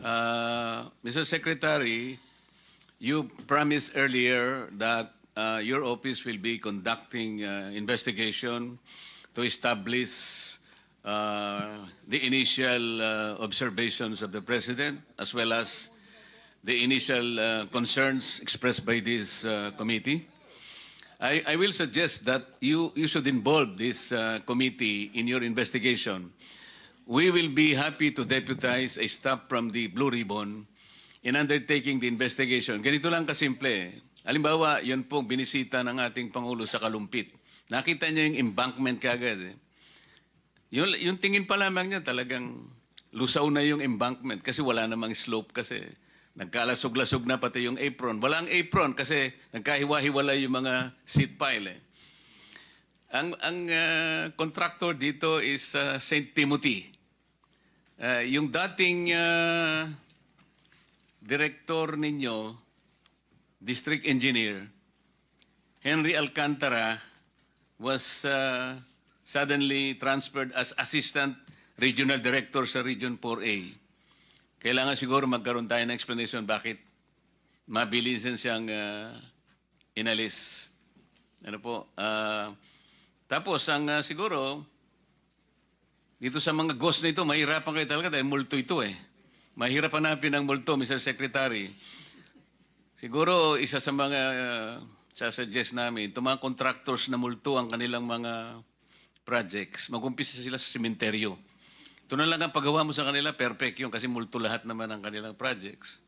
Mr. Secretary, you promised earlier that your office will be conducting investigation to establish the initial observations of the President as well as the initial concerns expressed by this committee. I will suggest that you should involve this committee in your investigation. We will be happy to deputize a staff from the Blue Ribbon in undertaking the investigation. Ganito lang kasimple. Halimbawa, yun pong binisita ng ating Pangulo sa Kalumpit. Nakita niya yung embankment kagad. Yung tingin pa lamang niya talagang lusaw na yung embankment kasi wala namang slope kasi. Nagkalasog-lasog na pati yung apron. Walang apron kasi nagkahiwa-hiwala yung mga seat pile. Ang contractor dito is St. Timothy. Yung dating director ninyo, district engineer, Henry Alcantara, was suddenly transferred as assistant regional director sa Region 4A. Kailangan siguro magkaroon tayo ng explanation bakit mabilisan siyang inalis. Ano po? Tapos, siguro, dito sa mga ghost na ito, mahirapan kayo talaga dahil multo ito eh. Mahirap hanapin ang multo, Mr. Secretary. Siguro, isa sa mga sasuggest namin, itong mga contractors na multo ang kanilang mga projects, mag-umpisa sila sa sementeryo. Ito na lang ang paggawa mo sa kanila, perfect yun kasi multo lahat naman ang kanilang projects.